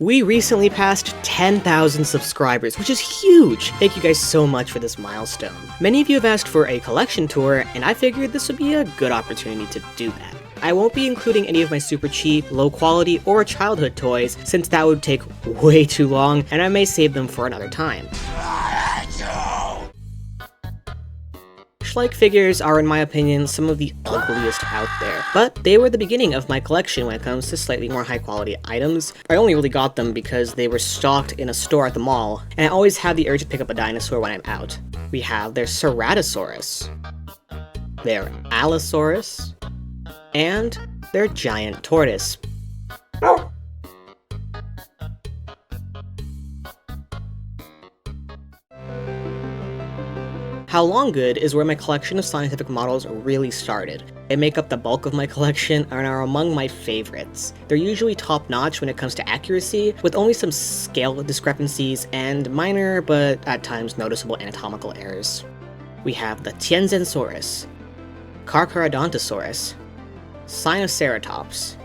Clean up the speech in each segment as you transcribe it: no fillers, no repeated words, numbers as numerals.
We recently passed 10,000 subscribers, which is huge! Thank you guys so much for this milestone. Many of you have asked for a collection tour, and I figured this would be a good opportunity to do that. I won't be including any of my super cheap, low quality, or childhood toys, since that would take way too long, and I may save them for another time. Schleich figures are, in my opinion, some of the ugliest out there, but they were the beginning of my collection when it comes to slightly more high quality items. I only really got them because they were stocked in a store at the mall, and I always have the urge to pick up a dinosaur when I'm out. We have their Ceratosaurus, their Allosaurus, and their giant tortoise. How Long Good is where my collection of scientific models really started. They make up the bulk of my collection and are among my favorites. They're usually top-notch when it comes to accuracy, with only some scale discrepancies and minor, but at times noticeable anatomical errors. We have the Tianzhensaurus, Carcharodontosaurus, Sinoceratops,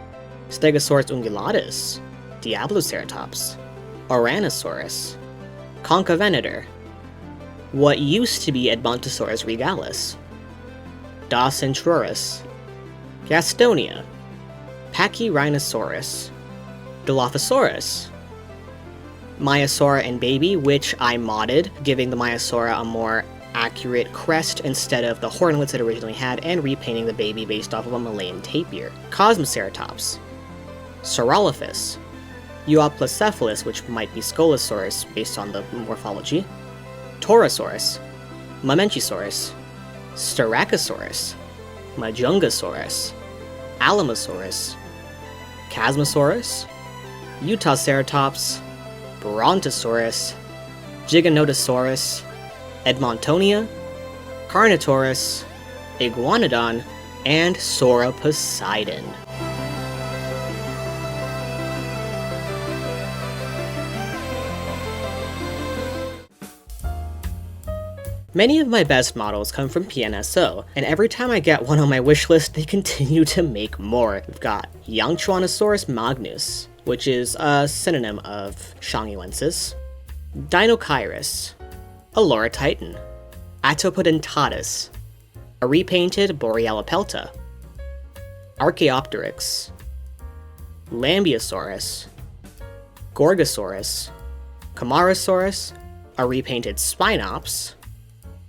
Stegosaurus ungulatus, Diabloceratops, Oranosaurus, Concavenator, what used to be Edmontosaurus regalis, Dawcentrurus, Gastonia, Pachyrhinosaurus, Dilophosaurus, Maiasaura and Baby, which I modded, giving the Maiasaura a more accurate crest instead of the hornlets it originally had, and repainting the baby based off of a Malayan tapir, Cosmoceratops, Saurolophus, Euoplocephalus, which might be Scolosaurus based on the morphology, Torosaurus, Mamenchisaurus, Styracosaurus, Majungasaurus, Alamosaurus, Chasmosaurus, Utaceratops, Brontosaurus, Giganotosaurus, Edmontonia, Carnotaurus, Iguanodon, and Sauroposeidon. Many of my best models come from PNSO, and every time I get one on my wish list, they continue to make more. We've got Yangchuanosaurus magnus, which is a synonym of Shanghuensis, Dinochirus, Allura Titan, Atopodentatus, a repainted Borealopelta, Archaeopteryx, Lambeosaurus, Gorgosaurus, Camarasaurus, a repainted Spinops,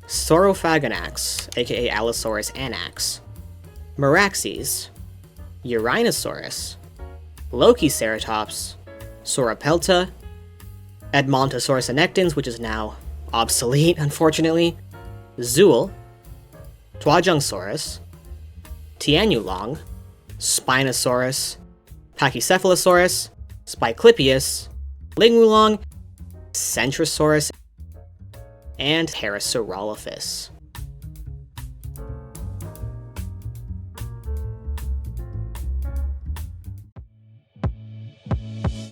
Saurophaganax, aka Allosaurus anax, Meraxes, Urinosaurus, Lokiceratops, Sauropelta, Edmontosaurus annectens, which is now obsolete, unfortunately, Zool, Tuajungsaurus, Tianulong, Spinosaurus, Pachycephalosaurus, Spiclipius, Lingulong, Centrosaurus, and Parasaurolophus.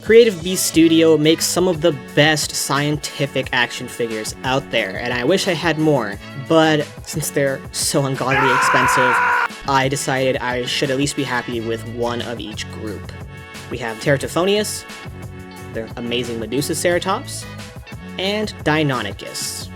Creative Beast Studio makes some of the best scientific action figures out there, and I wish I had more, but since they're so ungodly expensive, I decided I should at least be happy with one of each group. We have Teratophonius, their amazing Medusaceratops, and Deinonychus.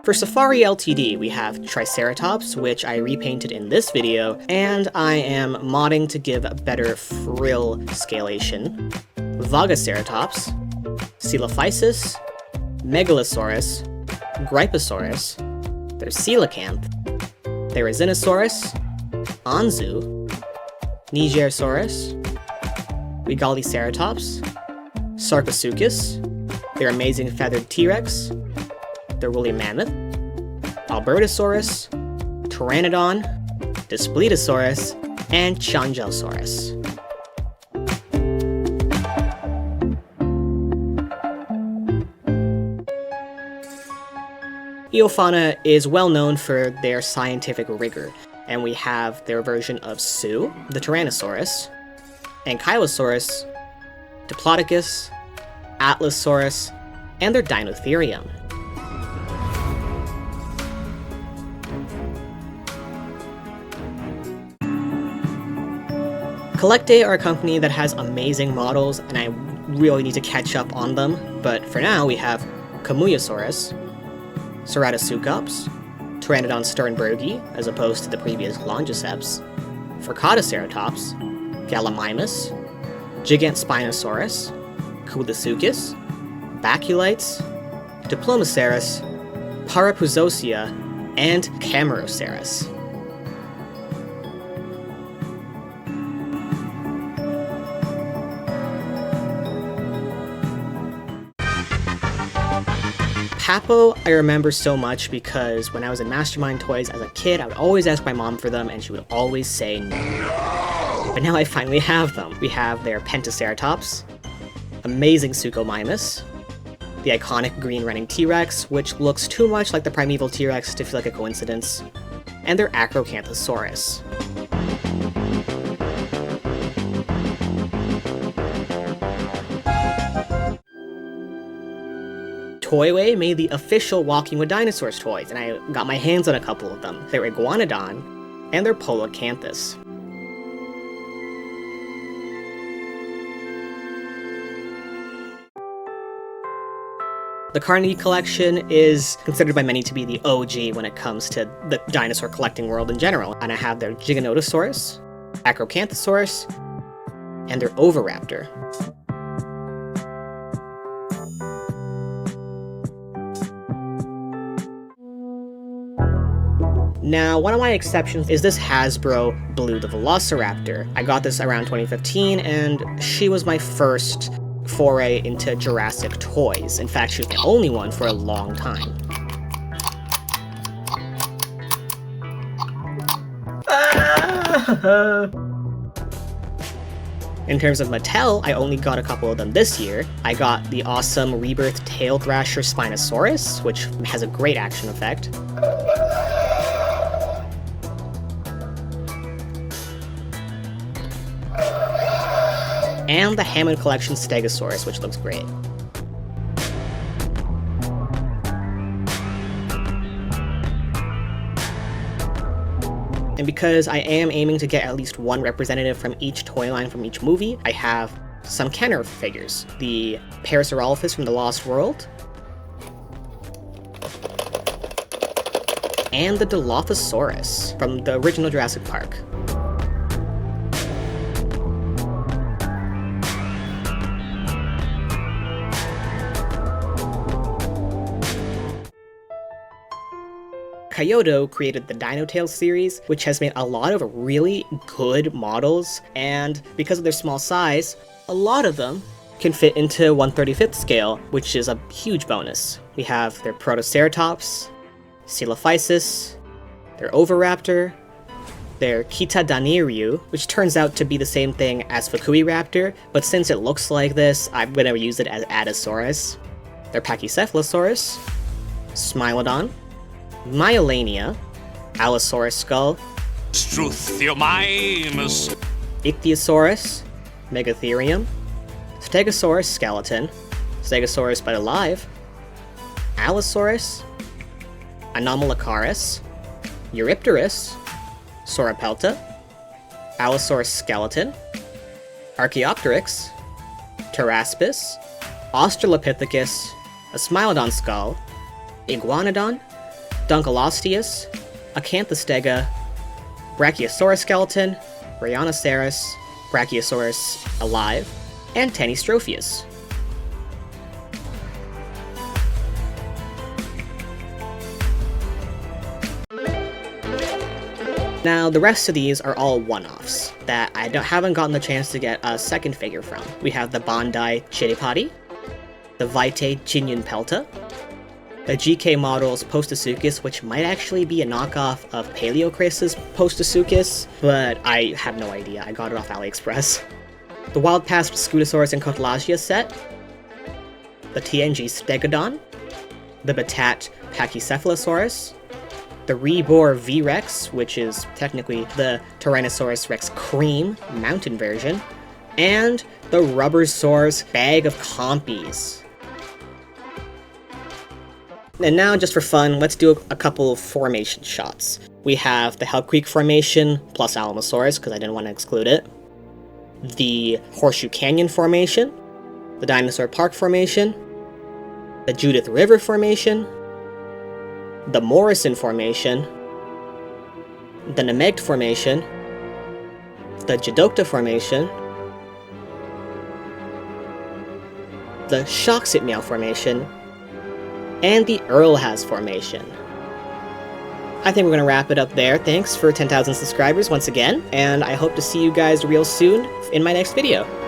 For Safari Ltd, we have Triceratops, which I repainted in this video, and I am modding to give a better frill scalation. Vagaceratops, Coelophysis, Megalosaurus, Gryposaurus, there's Coelacanth, Therizinosaurus, Anzu, Nigersaurus, Regaliceratops, Sarcosuchus, their amazing feathered T-Rex, the woolly mammoth, Albertosaurus, Pteranodon, Daspletosaurus, and Changelsaurus. Eofauna is well known for their scientific rigor, and we have their version of Sue, the Tyrannosaurus, Ankylosaurus, Diplodocus, Atlasaurus, and their Dinotherium. CollectA are a company that has amazing models, and I really need to catch up on them, but for now we have Kamuyasaurus, Ceratoseucops, Pteranodon sternbergi, as opposed to the previous Longiceps, Furcadoceratops, Gallimimus, Gigant Spinosaurus, Coelursuchus, Baculites, Diplomacerus, Parapuzosia, and Camaraosaurus. Papo I remember so much because when I was in Mastermind Toys as a kid, I would always ask my mom for them and she would always say no. But now I finally have them. We have their Pentaceratops, amazing Suchomimus, the iconic green running T-Rex, which looks too much like the primeval T-Rex to feel like a coincidence, and their Acrocanthosaurus. Toyway made the official Walking with Dinosaurs toys, and I got my hands on a couple of them. Their Iguanodon and their Polocanthus. The Carnegie Collection is considered by many to be the OG when it comes to the dinosaur collecting world in general, and I have their Giganotosaurus, Acrocanthosaurus, and their Oviraptor. Now, one of my exceptions is this Hasbro Blue the Velociraptor. I got this around 2015, and she was my first foray into Jurassic toys. In fact, she was my only one for a long time. In terms of Mattel, I only got a couple of them this year. I got the awesome Rebirth Tail Thrasher Spinosaurus, which has a great action effect. And the Hammond Collection Stegosaurus, which looks great. And because I am aiming to get at least one representative from each toy line from each movie, I have some Kenner figures. The Parasaurolophus from The Lost World, and the Dilophosaurus from the original Jurassic Park. Kyoto created the Dino Tales series, which has made a lot of really good models, and because of their small size, a lot of them can fit into 1/35th scale, which is a huge bonus. We have their Protoceratops, Coelophysis, their Oviraptor, their Kitadaniryu, which turns out to be the same thing as Fukuiraptor, but since it looks like this, I'm gonna use it as Adasaurus, their Pachycephalosaurus, Smilodon, Myelania, Allosaurus skull, Struthiomimus, Ichthyosaurus, Megatherium, Stegosaurus skeleton, Stegosaurus but alive, Allosaurus, Anomalocaris, Eurypterus, Sauropelta, Allosaurus skeleton, Archaeopteryx, Pteraspis, Australopithecus, a Smilodon skull, Iguanodon, Dunkleosteus, Acanthostega, Brachiosaurus skeleton, Rhinoceros, Brachiosaurus alive, and Tanystropheus. Now, the rest of these are all one-offs that I haven't gotten the chance to get a second figure from. We have the Bandai Chiripati, the Vitae Chinyan Pelta, the GK Models Postosuchus, which might actually be a knockoff of Paleocrasis Postosuchus, but I have no idea. I got it off AliExpress. The Wild Past Scutosaurus and Cotalagia set, the TNG Stegodon, the Batat Pachycephalosaurus, the Rebor V-Rex, which is technically the Tyrannosaurus Rex Cream mountain version, and the Rubbersaurus Bag of Compies. And now, just for fun, let's do a couple of formation shots. We have the Hell Creek formation plus Alamosaurus, because I didn't want to exclude it. the Horseshoe Canyon Formation, the Dinosaur Park Formation, the Judith River Formation, the Morrison Formation, the Nemegt Formation, the Jadokta Formation, the Shoxitmeow Formation, and the Earlhaz Formation. I think we're going to wrap it up there. Thanks for 10,000 subscribers once again, and I hope to see you guys real soon in my next video.